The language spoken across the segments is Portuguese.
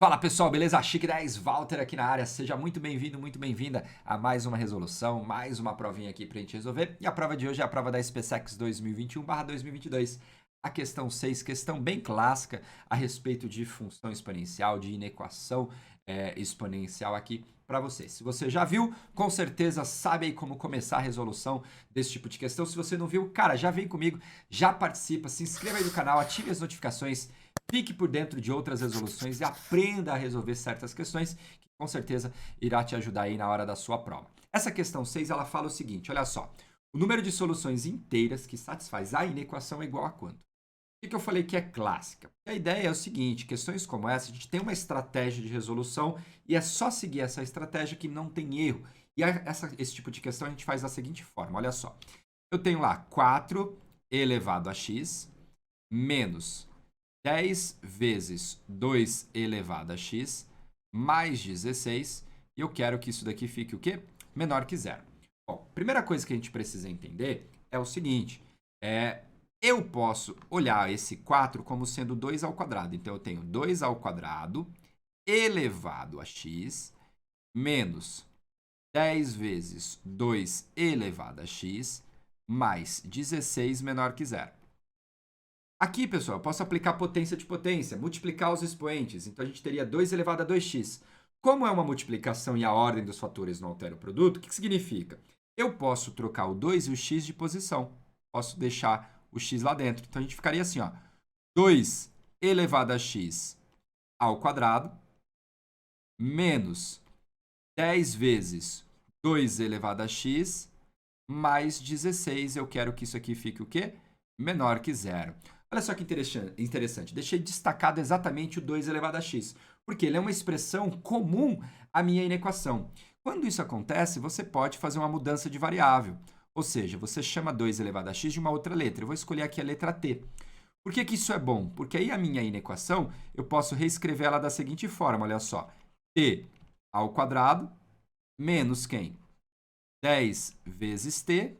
Fala pessoal, beleza? Chique 10, Walter aqui na área. Seja muito bem-vindo, muito bem-vinda a mais uma resolução, mais uma provinha aqui pra gente resolver. E a prova de hoje é a prova da SpaceX 2021/2022. A questão 6, questão bem clássica a respeito de função exponencial, de inequação exponencial aqui para você. Se você já viu, com certeza sabe aí como começar a resolução desse tipo de questão. Se você não viu, cara, já vem comigo, já participa, se inscreva aí no canal, ative as notificações. Fique por dentro de outras resoluções e aprenda a resolver certas questões que com certeza irá te ajudar aí na hora da sua prova. Essa questão 6, ela fala o seguinte, olha só. O número de soluções inteiras que satisfaz a inequação é igual a quanto? Por que eu falei que é clássica? A ideia é o seguinte, questões como essa, a gente tem uma estratégia de resolução e é só seguir essa estratégia que não tem erro. E esse tipo de questão a gente faz da seguinte forma, olha só. Eu tenho lá 4 elevado a x menos 10 vezes 2 elevado a x mais 16. E eu quero que isso daqui fique o quê? Menor que zero. Bom, primeira coisa que a gente precisa entender é o seguinte. Eu posso olhar esse 4 como sendo 2 ao quadrado. Então, eu tenho 2 ao quadrado elevado a x menos 10 vezes 2 elevado a x mais 16 menor que zero. Aqui, pessoal, eu posso aplicar potência de potência, multiplicar os expoentes. Então, a gente teria 2 elevado a 2x. Como é uma multiplicação e a ordem dos fatores não altera o produto, o que significa? Eu posso trocar o 2 e o x de posição. Posso deixar o x lá dentro. Então, a gente ficaria assim, ó. 2 elevado a x ao quadrado menos 10 vezes 2 elevado a x mais 16. Eu quero que isso aqui fique o quê? Menor que zero. Olha só que interessante. Deixei destacado exatamente o 2 elevado a x, porque ele é uma expressão comum à minha inequação. Quando isso acontece, você pode fazer uma mudança de variável. Ou seja, você chama 2 elevado a x de uma outra letra. Eu vou escolher aqui a letra t. Por que isso é bom? Porque aí a minha inequação, eu posso reescrever ela da seguinte forma, olha só. T ao quadrado menos quem? 10 vezes t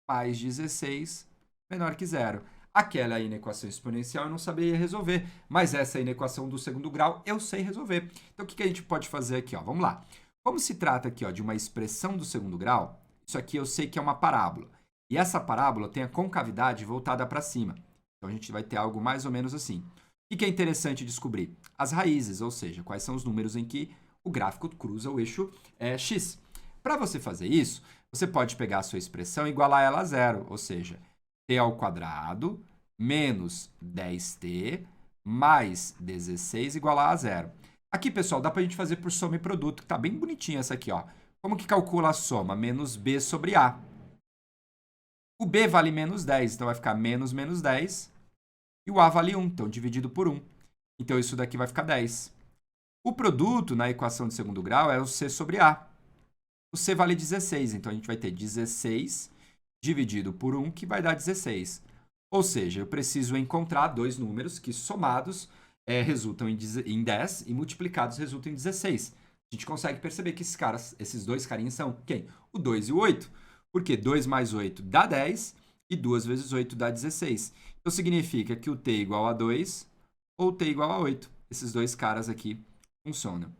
mais 16 menor que zero. Aquela inequação exponencial eu não saberia resolver, mas essa inequação do segundo grau eu sei resolver. Então, o que a gente pode fazer aqui? Ó? Vamos lá. Como se trata aqui de uma expressão do segundo grau, isso aqui eu sei que é uma parábola. E essa parábola tem a concavidade voltada para cima. Então, a gente vai ter algo mais ou menos assim. O que é interessante descobrir? As raízes, ou seja, quais são os números em que o gráfico cruza o eixo x. Para você fazer isso, você pode pegar a sua expressão e igualar ela a zero, ou seja, t ao quadrado menos 10t mais 16 igual a zero. Aqui, pessoal, dá para a gente fazer por soma e produto, que está bem bonitinha essa aqui. Ó. Como que calcula a soma? Menos b sobre a. O b vale menos 10, então vai ficar menos 10. E o a vale 1, então dividido por 1. Então, isso daqui vai ficar 10. O produto na equação de segundo grau é o c sobre a. O c vale 16, então a gente vai ter 16 dividido por 1, que vai dar 16. Ou seja, eu preciso encontrar dois números que somados resultam em 10 e multiplicados resultam em 16. A gente consegue perceber que esses dois carinhos são quem? O 2 e o 8. Porque 2 mais 8 dá 10 e 2 vezes 8 dá 16. Então, significa que o t igual a 2 ou t igual a 8. Esses dois caras aqui funcionam.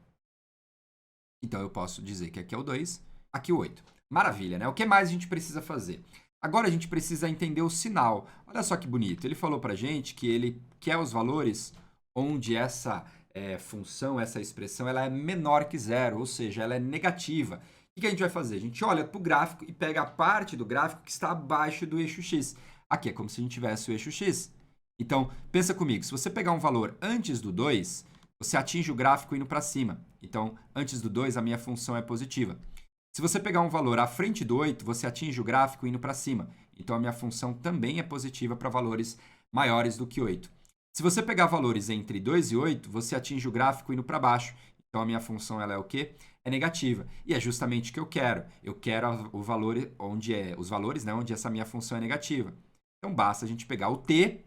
Então, eu posso dizer que aqui é o 2, aqui o 8. Maravilha, né? O que mais a gente precisa fazer? Agora a gente precisa entender o sinal. Olha só que bonito. Ele falou pra gente que ele quer os valores onde essa função, essa expressão, ela é menor que zero, ou seja, ela é negativa. O que a gente vai fazer? A gente olha para o gráfico e pega a parte do gráfico que está abaixo do eixo x. Aqui é como se a gente tivesse o eixo x. Então, pensa comigo. Se você pegar um valor antes do 2, você atinge o gráfico indo para cima. Então, antes do 2, a minha função é positiva. Se você pegar um valor à frente do 8, você atinge o gráfico indo para cima. Então, a minha função também é positiva para valores maiores do que 8. Se você pegar valores entre 2 e 8, você atinge o gráfico indo para baixo. Então, a minha função ela é o quê? É negativa. E é justamente o que eu quero. Eu quero o valor os valores, né, onde essa minha função é negativa. Então, basta a gente pegar o t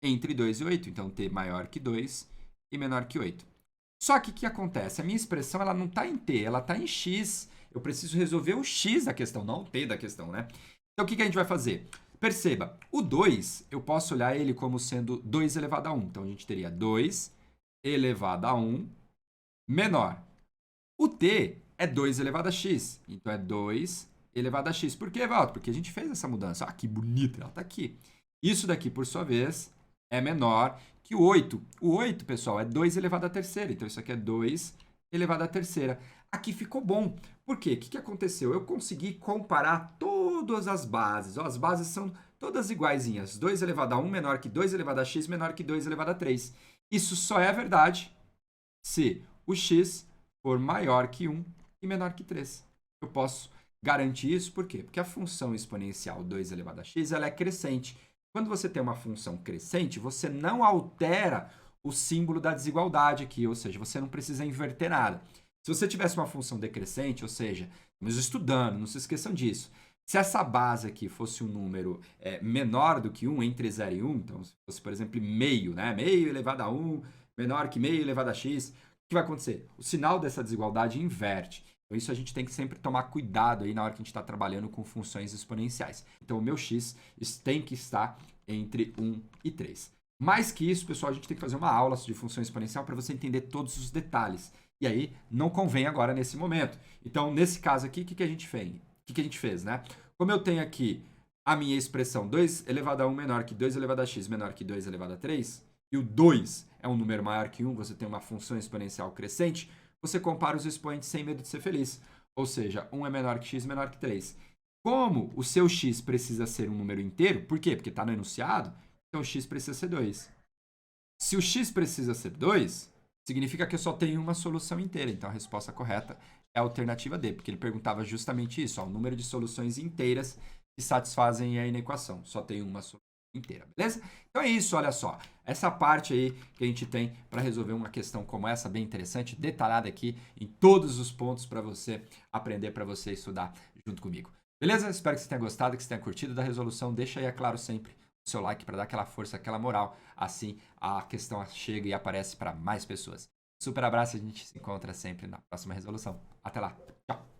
entre 2 e 8. Então, t maior que 2 e menor que 8. Só que o que acontece? A minha expressão ela não está em t, ela está em x. Eu preciso resolver o x da questão, não o t da questão, né? Então, o que a gente vai fazer? Perceba, o 2, eu posso olhar ele como sendo 2 elevado a 1. Então, a gente teria 2 elevado a 1 menor. O t é 2 elevado a x. Então, é 2 elevado a x. Por quê, Valdo? Porque a gente fez essa mudança. Ah, que bonita, ela está aqui. Isso daqui, por sua vez, é menor que o 8. O 8, pessoal, é 2 elevado a terceira. Então, isso aqui é 2 elevado a terceira. Aqui ficou bom. Por quê? O que aconteceu? Eu consegui comparar todas as bases. Ó, as bases são todas iguaizinhas. 2 elevado a 1 menor que 2 elevado a x menor que 2 elevado a 3. Isso só é verdade se o x for maior que 1 e menor que 3. Eu posso garantir isso por quê? Porque a função exponencial 2 elevado a x ela é crescente. Quando você tem uma função crescente, você não altera o símbolo da desigualdade aqui, ou seja, você não precisa inverter nada. Se você tivesse uma função decrescente, ou seja, estamos estudando, não se esqueçam disso. Se essa base aqui fosse um número menor do que 1, entre 0 e 1, então se fosse, por exemplo, meio, né? Meio elevado a 1, menor que meio elevado a x, o que vai acontecer? O sinal dessa desigualdade inverte. Então, isso a gente tem que sempre tomar cuidado aí na hora que a gente está trabalhando com funções exponenciais. Então, o meu x tem que estar entre 1 e 3. Mais que isso, pessoal, a gente tem que fazer uma aula de função exponencial para você entender todos os detalhes. E aí, não convém agora nesse momento. Então, nesse caso aqui, o que a gente fez? O que a gente fez, né? Como eu tenho aqui a minha expressão 2 elevado a 1 menor que 2 elevado a x menor que 2 elevado a 3, e o 2 é um número maior que 1, você tem uma função exponencial crescente, você compara os expoentes sem medo de ser feliz. Ou seja, 1 é menor que x menor que 3. Como o seu x precisa ser um número inteiro, por quê? Porque está no enunciado, então o x precisa ser 2. Se o x precisa ser 2, significa que eu só tenho uma solução inteira. Então, a resposta correta é a alternativa D, porque ele perguntava justamente isso, ó, o número de soluções inteiras que satisfazem a inequação. Só tem uma solução inteira, beleza? Então é isso, olha só. Essa parte aí que a gente tem para resolver uma questão como essa, bem interessante, detalhada aqui em todos os pontos para você aprender, para você estudar junto comigo. Beleza? Espero que você tenha gostado, que você tenha curtido da resolução. Deixa aí, é claro, sempre o seu like para dar aquela força, aquela moral. Assim a questão chega e aparece para mais pessoas. Super abraço, a gente se encontra sempre na próxima resolução. Até lá. Tchau.